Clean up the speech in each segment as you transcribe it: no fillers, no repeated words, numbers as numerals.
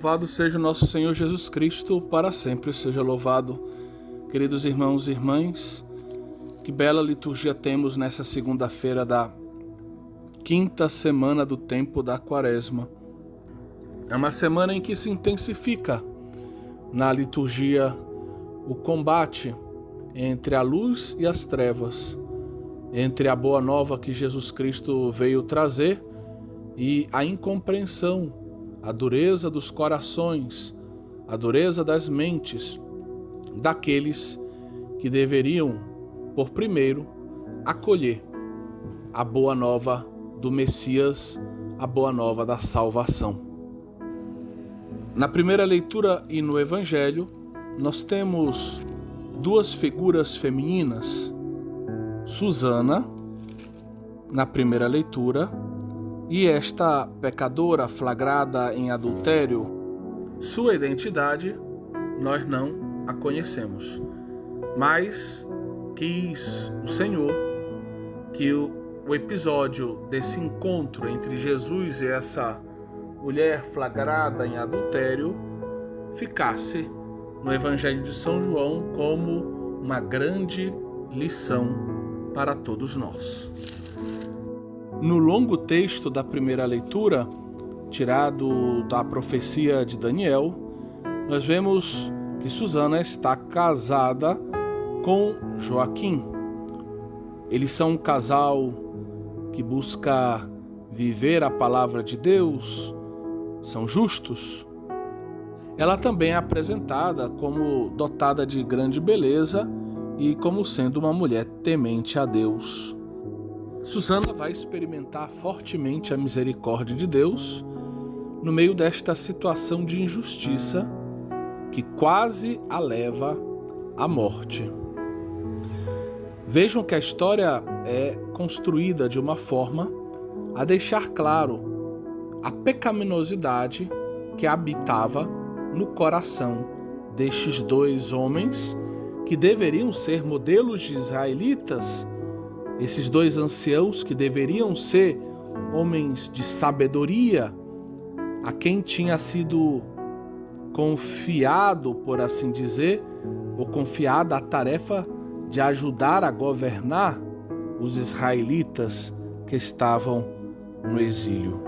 Louvado seja o nosso Senhor Jesus Cristo, para sempre seja louvado. Queridos irmãos e irmãs, que bela liturgia temos nessa segunda-feira da quinta semana do tempo da Quaresma. É uma semana em que se intensifica na liturgia o combate entre a luz e as trevas, entre a boa nova que Jesus Cristo veio trazer e a incompreensão, a dureza dos corações, a dureza das mentes daqueles que deveriam, por primeiro, acolher a boa nova do Messias, a boa nova da salvação. Na primeira leitura e no Evangelho, nós temos duas figuras femininas, Susana, na primeira leitura, e esta pecadora flagrada em adultério. Sua identidade nós não a conhecemos, mas quis o Senhor que o episódio desse encontro entre Jesus e essa mulher flagrada em adultério ficasse no Evangelho de São João como uma grande lição para todos nós. No longo texto da primeira leitura, tirado da profecia de Daniel, nós vemos que Susana está casada com Joaquim. Eles são um casal que busca viver a palavra de Deus, são justos. Ela também é apresentada como dotada de grande beleza e como sendo uma mulher temente a Deus. Susana vai experimentar fortemente a misericórdia de Deus no meio desta situação de injustiça que quase a leva à morte. Vejam que a história é construída de uma forma a deixar claro a pecaminosidade que habitava no coração destes dois homens que deveriam ser modelos de israelitas, esses dois anciãos que deveriam ser homens de sabedoria, a quem tinha sido confiado, por assim dizer, ou confiada a tarefa de ajudar a governar os israelitas que estavam no exílio.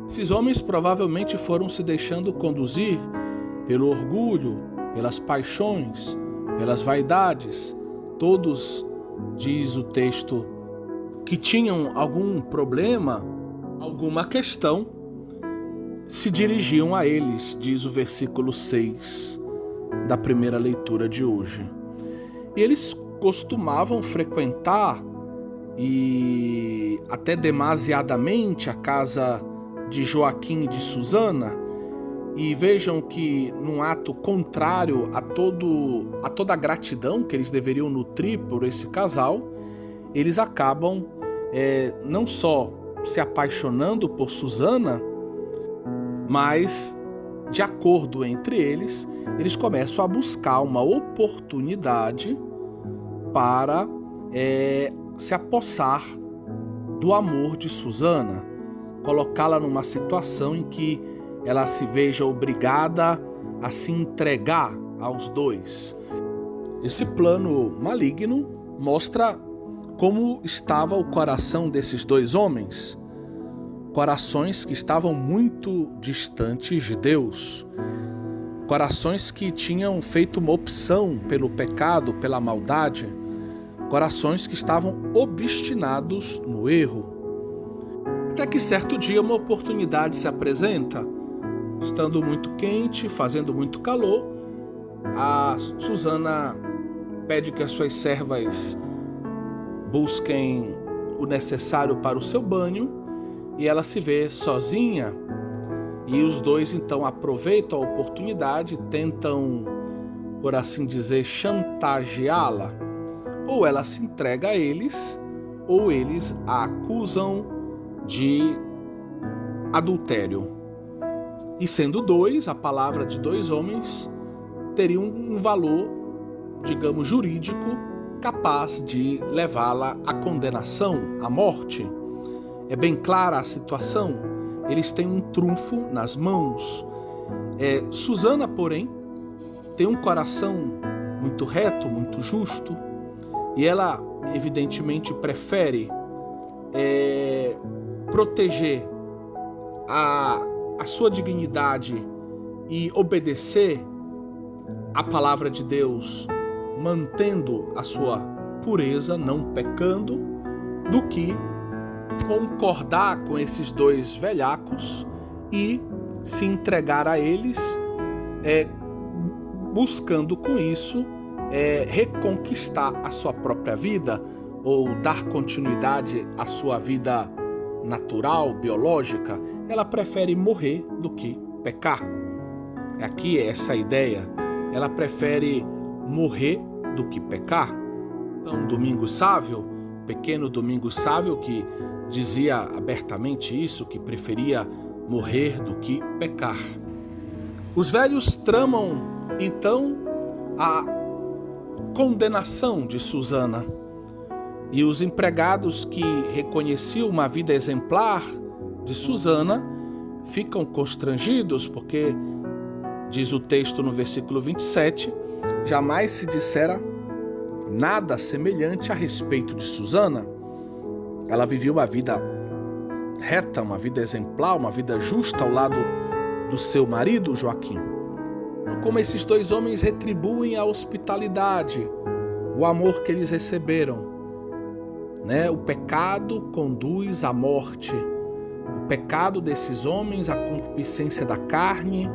Esses homens provavelmente foram se deixando conduzir pelo orgulho, pelas paixões, pelas vaidades. Todos, diz o texto, que tinham algum problema, alguma questão, se dirigiam a eles, diz o versículo 6 da primeira leitura de hoje. E eles costumavam frequentar, e até demasiadamente, a casa de Joaquim e de Susana, e vejam que num ato contrário a toda a gratidão que eles deveriam nutrir por esse casal, eles acabam não só se apaixonando por Susana, mas, de acordo entre eles, eles começam a buscar uma oportunidade para se apossar do amor de Susana, colocá-la numa situação em que ela se veja obrigada a se entregar aos dois. Esse plano maligno mostra como estava o coração desses dois homens, corações que estavam muito distantes de Deus, corações que tinham feito uma opção pelo pecado, pela maldade, corações que estavam obstinados no erro. Até que certo dia uma oportunidade se apresenta. Estando muito quente, fazendo muito calor, a Susana pede que as suas servas busquem o necessário para o seu banho e ela se vê sozinha. E os dois então aproveitam a oportunidade, tentam, por assim dizer, chantageá-la. Ou ela se entrega a eles, ou eles a acusam de adultério. E sendo dois, a palavra de dois homens teria um valor, digamos, jurídico, capaz de levá-la à condenação, à morte. É bem clara a situação. Eles têm um trunfo nas mãos. Susana, porém, tem um coração muito reto, muito justo, e ela evidentemente prefere proteger a sua dignidade e obedecer a palavra de Deus, mantendo a sua pureza, não pecando, do que concordar com esses dois velhacos e se entregar a eles, buscando com isso reconquistar a sua própria vida ou dar continuidade à sua vida natural, biológica. Ela prefere morrer do que pecar. Aqui é essa ideia. Ela prefere morrer do que pecar. Então, Domingos Sável, pequeno Domingos Sável, que dizia abertamente isso, que preferia morrer do que pecar. Os velhos tramam, então, a condenação de Susana. E os empregados que reconheciam uma vida exemplar de Susana ficam constrangidos, porque, diz o texto no versículo 27, jamais se dissera nada semelhante a respeito de Susana. Ela viveu uma vida reta, uma vida exemplar, uma vida justa ao lado do seu marido, Joaquim. Como esses dois homens retribuem a hospitalidade, o amor que eles receberam. O pecado conduz à morte. O pecado desses homens, a concupiscência da carne,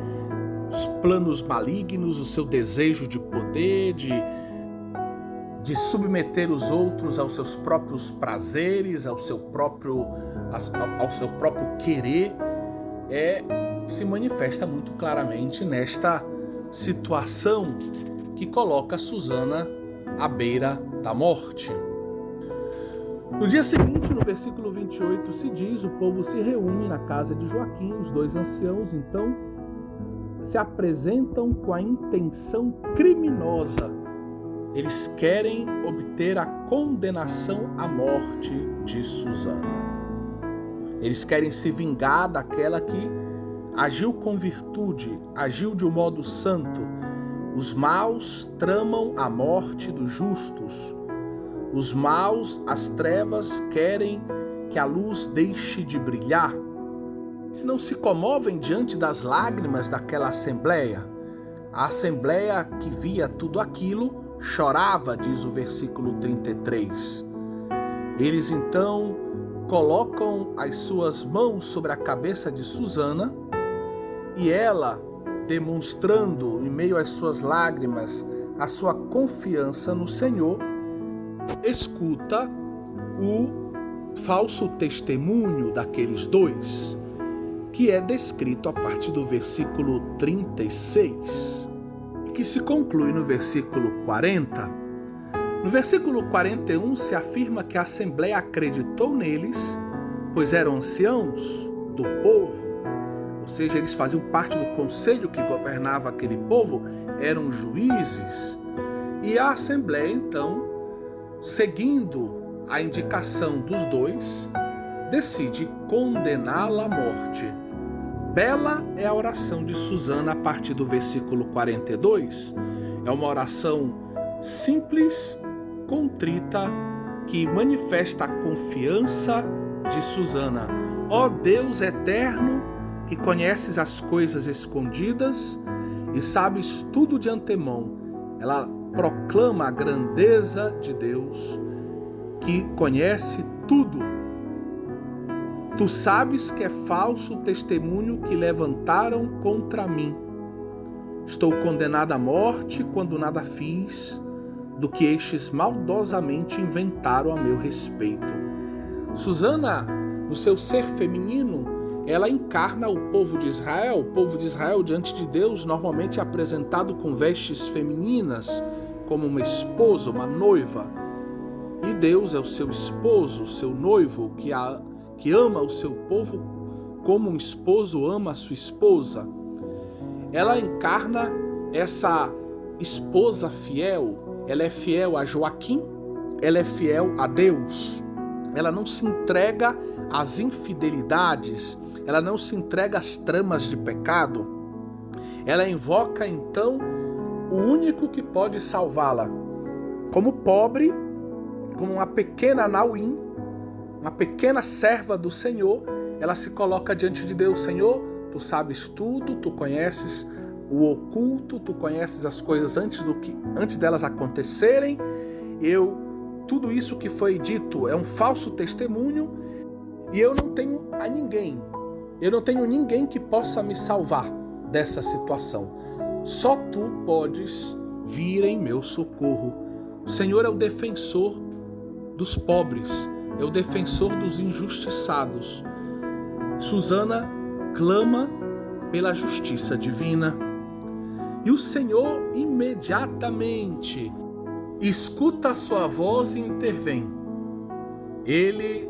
os planos malignos, o seu desejo de poder, de submeter os outros aos seus próprios prazeres, ao seu próprio querer, se manifesta muito claramente nesta situação que coloca Susana à beira da morte. No dia seguinte, no versículo 28, se diz: o povo se reúne na casa de Joaquim. Os dois anciãos, então, se apresentam com a intenção criminosa. Eles querem obter a condenação à morte de Susana. Eles querem se vingar daquela que agiu com virtude, agiu de um modo santo. Os maus tramam a morte dos justos. Os maus, as trevas, querem que a luz deixe de brilhar. Se não se comovem diante das lágrimas daquela assembleia, a assembleia que via tudo aquilo chorava, diz o versículo 33. Eles então colocam as suas mãos sobre a cabeça de Susana e ela, demonstrando em meio às suas lágrimas a sua confiança no Senhor, escuta o falso testemunho daqueles dois, que é descrito a partir do versículo 36, que se conclui no versículo 40. No versículo 41 se afirma que a Assembleia acreditou neles, pois eram anciãos do povo, ou seja, eles faziam parte do conselho que governava aquele povo, eram juízes, e a Assembleia, então, seguindo a indicação dos dois, decide condená-la à morte. Bela é a oração de Susana a partir do versículo 42. É uma oração simples, contrita, que manifesta a confiança de Susana. Ó Deus eterno, que conheces as coisas escondidas e sabes tudo de antemão. Ela proclama a grandeza de Deus, que conhece tudo. Tu sabes que é falso o testemunho que levantaram contra mim. Estou condenada à morte quando nada fiz do que estes maldosamente inventaram a meu respeito. Susana, no seu ser feminino, ela encarna o povo de Israel. O povo de Israel, diante de Deus, normalmente é apresentado com vestes femininas, como uma esposa, uma noiva. E Deus é o seu esposo, o seu noivo, que ama o seu povo como um esposo ama a sua esposa. Ela encarna essa esposa fiel. Ela é fiel a Joaquim, ela é fiel a Deus. Ela não se entrega às infidelidades, ela não se entrega às tramas de pecado. Ela invoca então o único que pode salvá-la. Como pobre, como uma pequena Naim, uma pequena serva do Senhor, ela se coloca diante de Deus. Senhor, tu sabes tudo, tu conheces o oculto, tu conheces as coisas antes delas acontecerem. Tudo isso que foi dito é um falso testemunho e eu não tenho ninguém que possa me salvar dessa situação. Só tu podes vir em meu socorro. O Senhor é o defensor dos pobres, é o defensor dos injustiçados. Susana clama pela justiça divina. E o Senhor imediatamente escuta a sua voz e intervém. Ele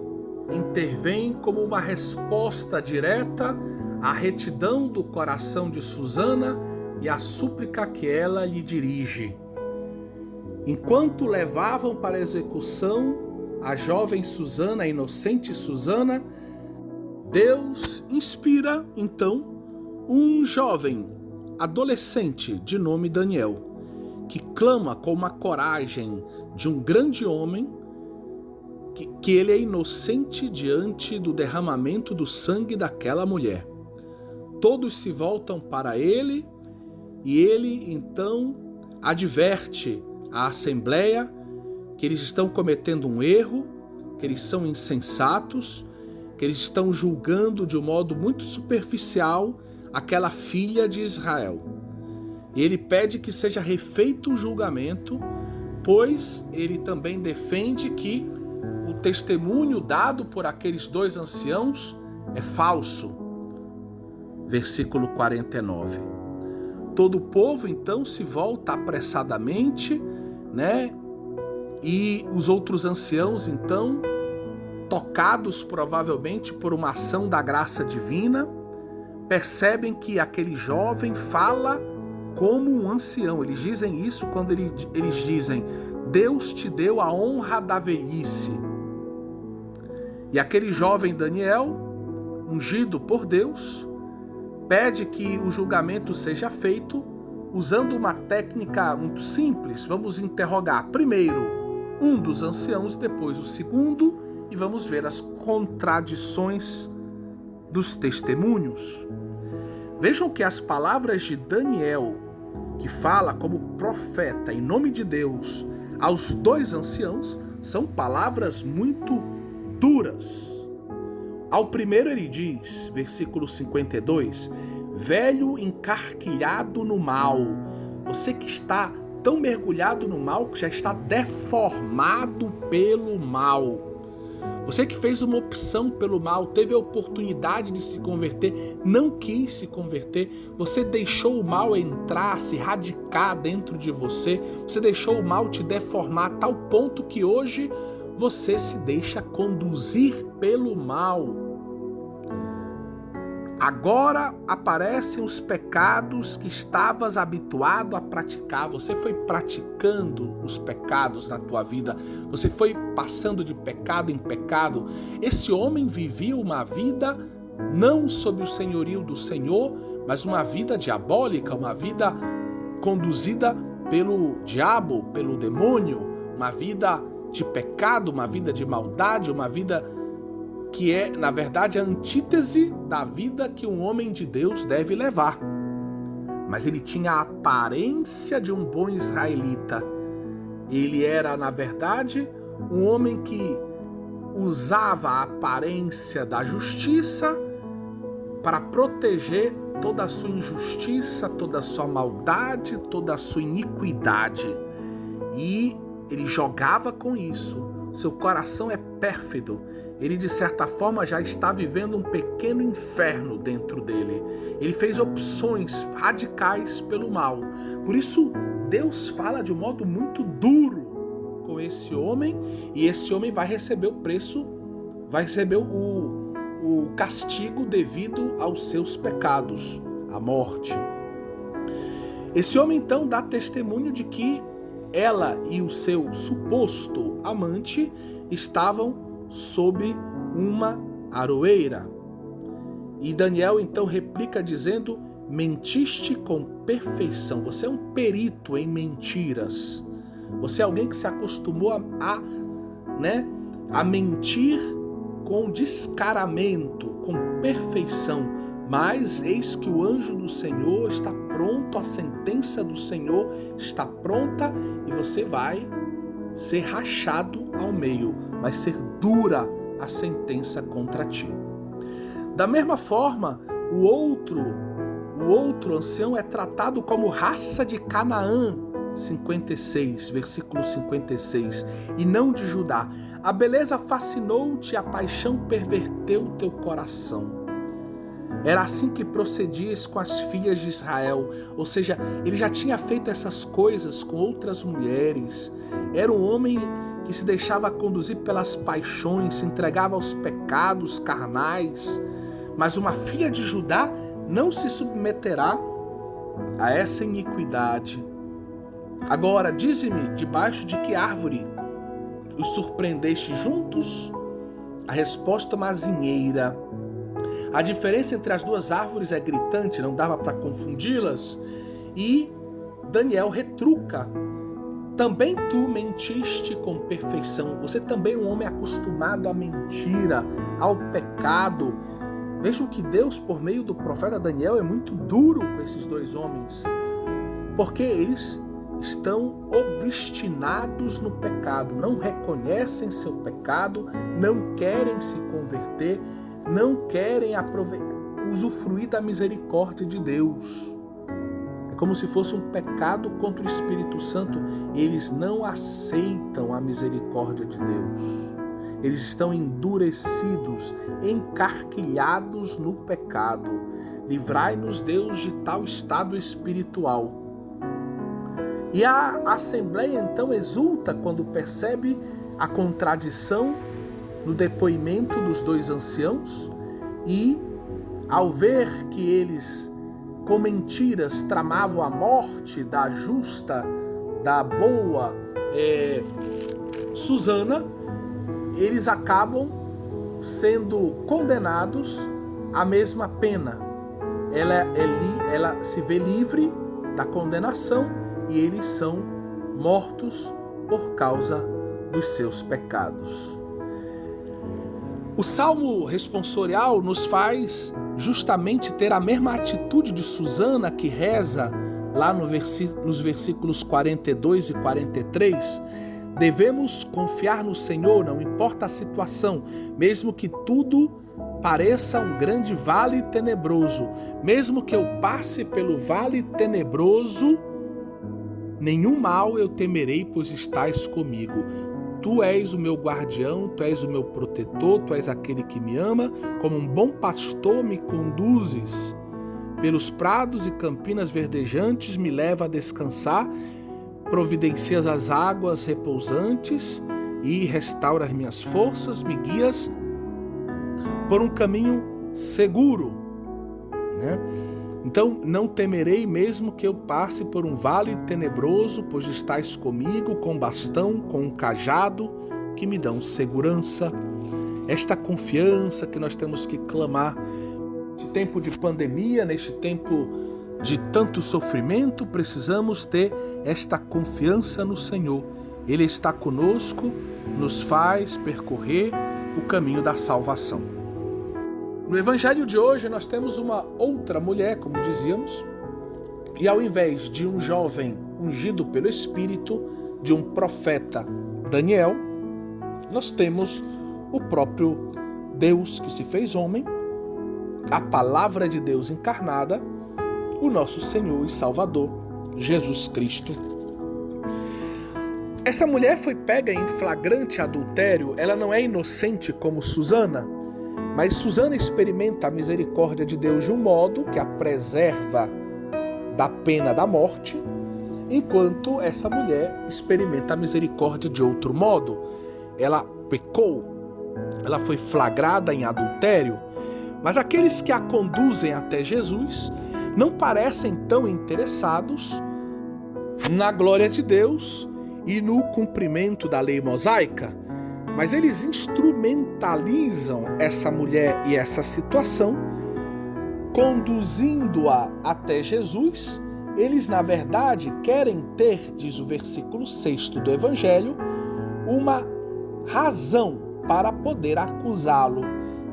intervém como uma resposta direta à retidão do coração de Susana e à súplica que ela lhe dirige. Enquanto levavam para execução a jovem Susana, a inocente Susana, Deus inspira então um jovem adolescente de nome Daniel, que clama com uma coragem de um grande homem, que ele é inocente diante do derramamento do sangue daquela mulher. Todos se voltam para ele e ele então adverte a assembleia que eles estão cometendo um erro, que eles são insensatos, que eles estão julgando de um modo muito superficial aquela filha de Israel. E ele pede que seja refeito o julgamento, pois ele também defende que o testemunho dado por aqueles dois anciãos é falso. Versículo 49. Todo o povo então se volta apressadamente, E os outros anciãos então, tocados provavelmente por uma ação da graça divina, percebem que aquele jovem fala como um ancião. Eles dizem isso quando eles dizem: Deus te deu a honra da velhice. E aquele jovem Daniel, ungido por Deus, pede que o julgamento seja feito usando uma técnica muito simples. Vamos interrogar primeiro um dos anciãos, depois o segundo, e vamos ver as contradições dos testemunhos. Vejam que as palavras de Daniel, que fala como profeta em nome de Deus aos dois anciãos, são palavras muito duras. Ao primeiro ele diz, versículo 52, velho encarquilhado no mal, você que está tão mergulhado no mal que já está deformado pelo mal. Você que fez uma opção pelo mal, teve a oportunidade de se converter, não quis se converter, você deixou o mal entrar, se radicar dentro de você, você deixou o mal te deformar a tal ponto que hoje você se deixa conduzir pelo mal. Agora aparecem os pecados que estavas habituado a praticar. Você foi praticando os pecados na tua vida. Você foi passando de pecado em pecado. Esse homem vivia uma vida não sob o senhorio do Senhor, mas uma vida diabólica, uma vida conduzida pelo diabo, pelo demônio, uma vida de pecado, uma vida de maldade, uma vida que é, na verdade, a antítese da vida que um homem de Deus deve levar. Mas ele tinha a aparência de um bom israelita. Ele era, na verdade, um homem que usava a aparência da justiça para proteger toda a sua injustiça, toda a sua maldade, toda a sua iniquidade. E ele jogava com isso. Seu coração é pérfido. Ele, de certa forma, já está vivendo um pequeno inferno dentro dele. Ele fez opções radicais pelo mal. Por isso, Deus fala de um modo muito duro com esse homem, e esse homem vai receber o preço, vai receber o castigo devido aos seus pecados, a morte. Esse homem, então, dá testemunho de que ela e o seu suposto amante estavam sob uma aroeira. E Daniel então replica dizendo: mentiste com perfeição. Você é um perito em mentiras. Você é alguém que se acostumou a mentir com descaramento, com perfeição. Mas eis que o anjo do Senhor está pronto, a sentença do Senhor está pronta e você vai ser rachado ao meio, vai ser dura a sentença contra ti. Da mesma forma, o outro ancião é tratado como raça de Canaã, 56, versículo 56, e não de Judá. A beleza fascinou-te, a paixão perverteu teu coração. Era assim que procedias com as filhas de Israel, ou seja, ele já tinha feito essas coisas com outras mulheres. Era um homem que se deixava conduzir pelas paixões, se entregava aos pecados carnais. Mas uma filha de Judá não se submeterá a essa iniquidade. Agora, dize-me, debaixo de que árvore os surpreendeste juntos? A resposta mazinheira. A diferença entre as duas árvores é gritante, não dava para confundi-las. E Daniel retruca. Também tu mentiste com perfeição. Você também é um homem acostumado à mentira, ao pecado. Vejam que Deus, por meio do profeta Daniel, é muito duro com esses dois homens. Porque eles estão obstinados no pecado, não reconhecem seu pecado, não querem se converter, não querem usufruir da misericórdia de Deus. É como se fosse um pecado contra o Espírito Santo. Eles não aceitam a misericórdia de Deus. Eles estão endurecidos, encarquilhados no pecado. Livrai-nos, Deus, de tal estado espiritual. E a Assembleia então exulta quando percebe a contradição no depoimento dos dois anciãos e, ao ver que eles, com mentiras, tramavam a morte da justa, da boa Susana, eles acabam sendo condenados à mesma pena. Ela se vê livre da condenação e eles são mortos por causa dos seus pecados. O Salmo responsorial nos faz justamente ter a mesma atitude de Susana, que reza lá nos versículos 42 e 43. Devemos confiar no Senhor, não importa a situação, mesmo que tudo pareça um grande vale tenebroso, mesmo que eu passe pelo vale tenebroso, nenhum mal eu temerei, pois estás comigo. Tu és o meu guardião, tu és o meu protetor, tu és aquele que me ama, como um bom pastor me conduzes. Pelos prados e campinas verdejantes me leva a descansar, providencias as águas repousantes e restaura as minhas forças, me guias por um caminho seguro, né? Então, não temerei mesmo que eu passe por um vale tenebroso, pois estás comigo com bastão, com um cajado que me dão segurança. Esta confiança que nós temos que clamar. Neste tempo de pandemia, neste tempo de tanto sofrimento, precisamos ter esta confiança no Senhor. Ele está conosco, nos faz percorrer o caminho da salvação. No evangelho de hoje nós temos uma outra mulher, como dizíamos, e ao invés de um jovem ungido pelo Espírito, de um profeta Daniel, nós temos o próprio Deus que se fez homem, a palavra de Deus encarnada, o nosso Senhor e Salvador, Jesus Cristo. Essa mulher foi pega em flagrante adultério, ela não é inocente como Susana, mas Susana experimenta a misericórdia de Deus de um modo que a preserva da pena da morte, enquanto essa mulher experimenta a misericórdia de outro modo. Ela pecou, ela foi flagrada em adultério, mas aqueles que a conduzem até Jesus não parecem tão interessados na glória de Deus e no cumprimento da lei mosaica, mas eles instrumentalizam essa mulher e essa situação conduzindo-a até Jesus, eles na verdade querem ter, diz o versículo 6 do Evangelho, uma razão para poder acusá-lo.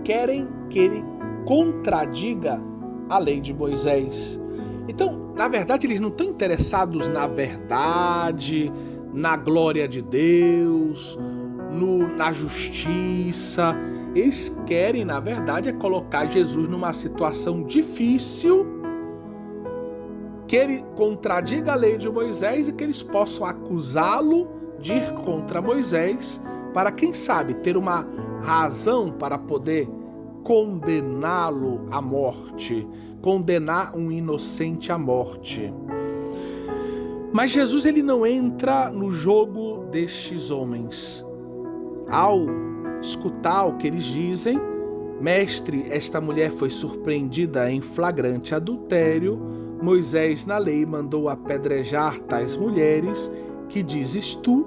Querem que ele contradiga a lei de Moisés. Então, na verdade, eles não estão interessados na verdade, na glória de Deus, na justiça. Eles querem, na verdade, é colocar Jesus numa situação difícil, que ele contradiga a lei de Moisés e que eles possam acusá-lo de ir contra Moisés, para, quem sabe, ter uma razão para poder condená-lo à morte, condenar um inocente à morte. Mas Jesus, ele não entra no jogo destes homens. Ao escutar o que eles dizem, mestre, esta mulher foi surpreendida em flagrante adultério, Moisés na lei mandou apedrejar tais mulheres, que dizes tu?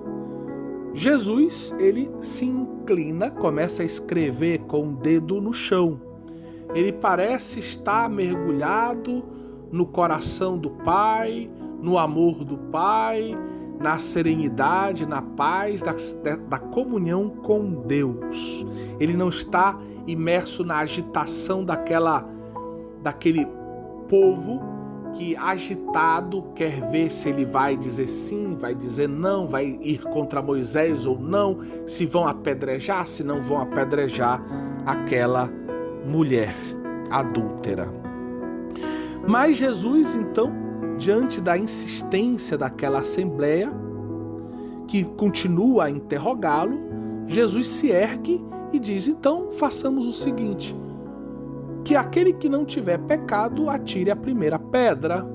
Jesus, ele se inclina, começa a escrever com o dedo no chão. Ele parece estar mergulhado no coração do Pai, no amor do Pai, na serenidade, na paz, da comunhão com Deus. Ele não está imerso na agitação daquele povo que, agitado, quer ver se ele vai dizer sim, vai dizer não, vai ir contra Moisés ou não, se vão apedrejar, se não vão apedrejar aquela mulher adúltera. Mas Jesus, então, diante da insistência daquela assembleia, que continua a interrogá-lo, Jesus se ergue e diz: então façamos o seguinte, que aquele que não tiver pecado atire a primeira pedra.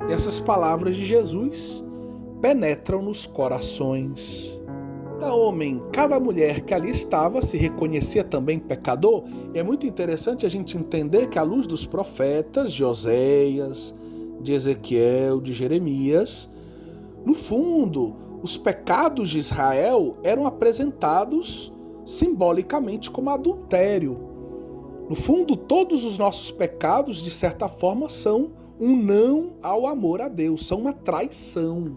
E essas palavras de Jesus penetram nos corações. Cada homem, cada mulher que ali estava se reconhecia também pecador. E é muito interessante a gente entender que, à luz dos profetas de Oséias, de Ezequiel, de Jeremias, no fundo, os pecados de Israel eram apresentados simbolicamente como adultério. No fundo, todos os nossos pecados, de certa forma, são um não ao amor a Deus, são uma traição.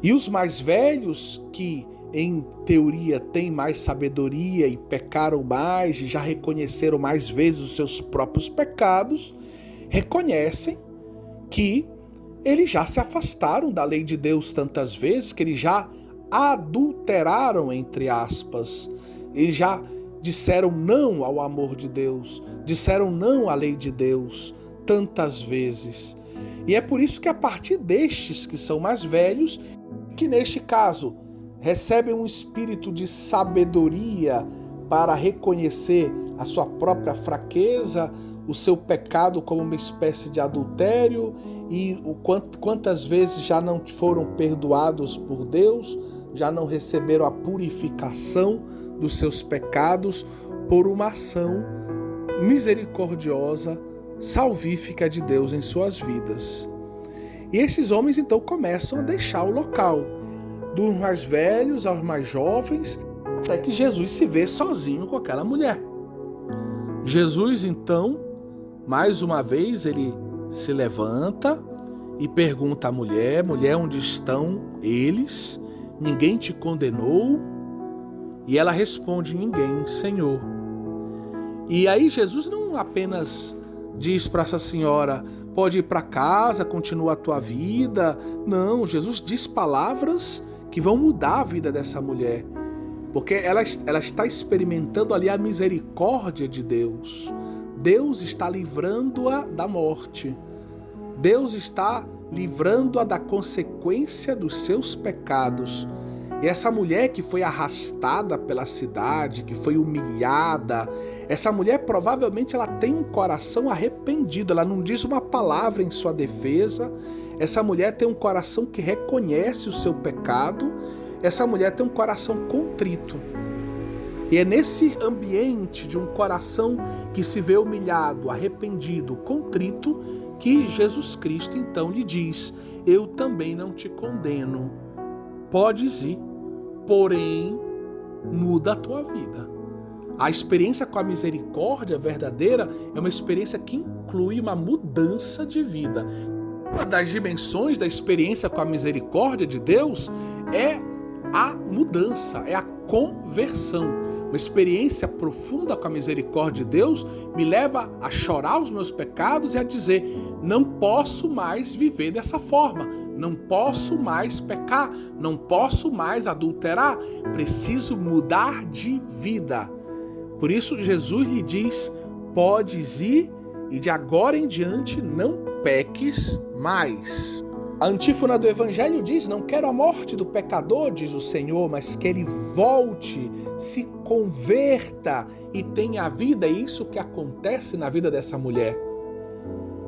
E os mais velhos, que em teoria têm mais sabedoria e pecaram mais, e já reconheceram mais vezes os seus próprios pecados, reconhecem que eles já se afastaram da lei de Deus tantas vezes, que eles já adulteraram, entre aspas, eles já disseram não ao amor de Deus, disseram não à lei de Deus tantas vezes. E é por isso que, a partir destes que são mais velhos, que neste caso recebem um espírito de sabedoria para reconhecer a sua própria fraqueza, o seu pecado como uma espécie de adultério, e quantas vezes já não foram perdoados por Deus, já não receberam a purificação dos seus pecados por uma ação misericordiosa, salvífica de Deus em suas vidas. E esses homens então começam a deixar o local, dos mais velhos aos mais jovens, até que Jesus se vê sozinho com aquela mulher. Jesus então, mais uma vez, ele se levanta e pergunta à mulher: mulher, onde estão eles? Ninguém te condenou? E ela responde: ninguém, Senhor. E aí Jesus não apenas diz para essa senhora: pode ir para casa, continua a tua vida. Não, Jesus diz palavras que vão mudar a vida dessa mulher, porque ela está experimentando ali a misericórdia de Deus. Deus está livrando-a da morte. Deus está livrando-a da consequência dos seus pecados. E essa mulher que foi arrastada pela cidade, que foi humilhada, essa mulher provavelmente ela tem um coração arrependido, ela não diz uma palavra em sua defesa. Essa mulher tem um coração que reconhece o seu pecado, essa mulher tem um coração contrito. E é nesse ambiente de um coração que se vê humilhado, arrependido, contrito, que Jesus Cristo então lhe diz: eu também não te condeno, podes ir, porém muda a tua vida. A experiência com a misericórdia verdadeira é uma experiência que inclui uma mudança de vida. Uma das dimensões da experiência com a misericórdia de Deus é a mudança, é a conversão. Uma experiência profunda com a misericórdia de Deus me leva a chorar os meus pecados e a dizer: não posso mais viver dessa forma, não posso mais pecar, não posso mais adulterar, preciso mudar de vida. Por isso Jesus lhe diz: podes ir e de agora em diante não peques mais. A antífona do Evangelho diz: não quero a morte do pecador, diz o Senhor, mas que ele volte, se converta e tenha a vida. É isso que acontece na vida dessa mulher.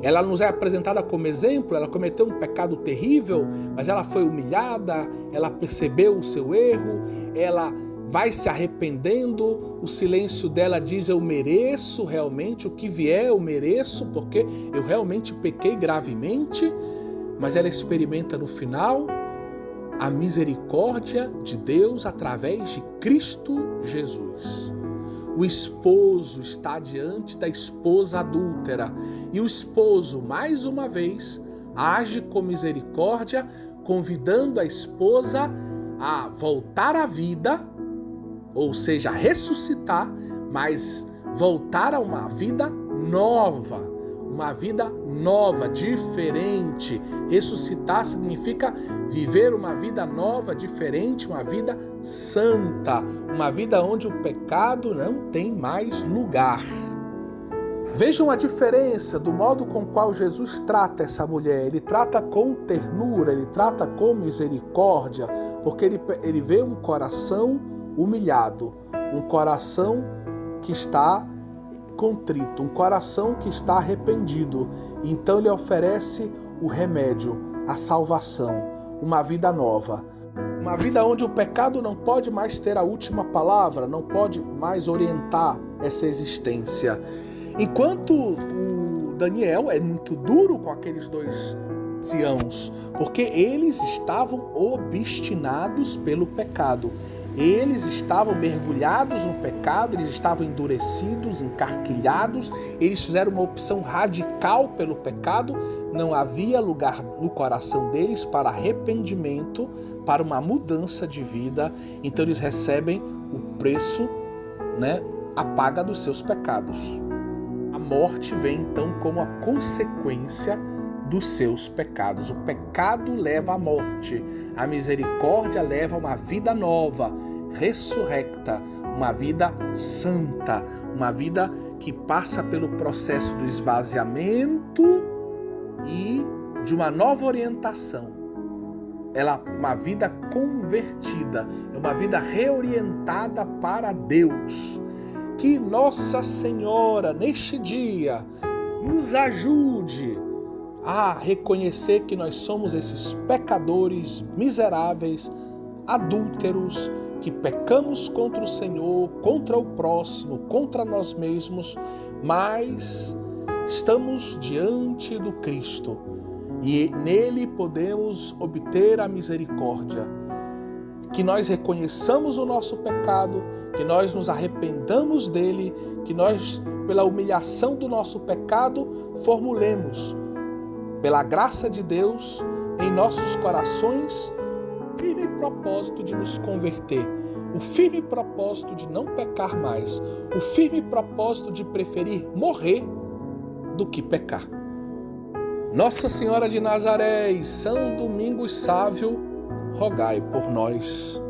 Ela nos é apresentada como exemplo, ela cometeu um pecado terrível, mas ela foi humilhada, ela percebeu o seu erro, ela vai se arrependendo, o silêncio dela diz: eu mereço realmente, o que vier eu mereço, porque eu realmente pequei gravemente. Mas ela experimenta no final a misericórdia de Deus através de Cristo Jesus. O esposo está diante da esposa adúltera e o esposo, mais uma vez, age com misericórdia, convidando a esposa a voltar à vida, ou seja, ressuscitar, mas voltar a uma vida nova. Uma vida nova, diferente. Ressuscitar significa viver uma vida nova, diferente, uma vida santa, uma vida onde o pecado não tem mais lugar. Vejam a diferença do modo com qual Jesus trata essa mulher. Ele trata com ternura, ele trata com misericórdia, porque ele vê um coração humilhado, um coração que está contrito, um coração que está arrependido. Então ele oferece o remédio, a salvação, uma vida nova. Uma vida onde o pecado não pode mais ter a última palavra, não pode mais orientar essa existência. Enquanto o Daniel é muito duro com aqueles dois anciãos, porque eles estavam obstinados pelo pecado. Eles estavam mergulhados no pecado, eles estavam endurecidos, encarquilhados, eles fizeram uma opção radical pelo pecado, não havia lugar no coração deles para arrependimento, para uma mudança de vida, então eles recebem o preço, a paga dos seus pecados. A morte vem então como a consequência dos seus pecados. O pecado leva à morte, a misericórdia leva a uma vida nova, ressurrecta, uma vida santa, uma vida que passa pelo processo do esvaziamento e de uma nova orientação. Uma vida convertida, é uma vida reorientada para Deus. Que Nossa Senhora, neste dia, nos ajude a reconhecer que nós somos esses pecadores miseráveis, adúlteros, que pecamos contra o Senhor, contra o próximo, contra nós mesmos, mas estamos diante do Cristo e nele podemos obter a misericórdia. Que nós reconheçamos o nosso pecado, que nós nos arrependamos dele, que nós, pela humilhação do nosso pecado, formulemos, pela graça de Deus, em nossos corações, o firme propósito de nos converter, o firme propósito de não pecar mais, o firme propósito de preferir morrer do que pecar. Nossa Senhora de Nazaré e São Domingos Sávio, rogai por nós.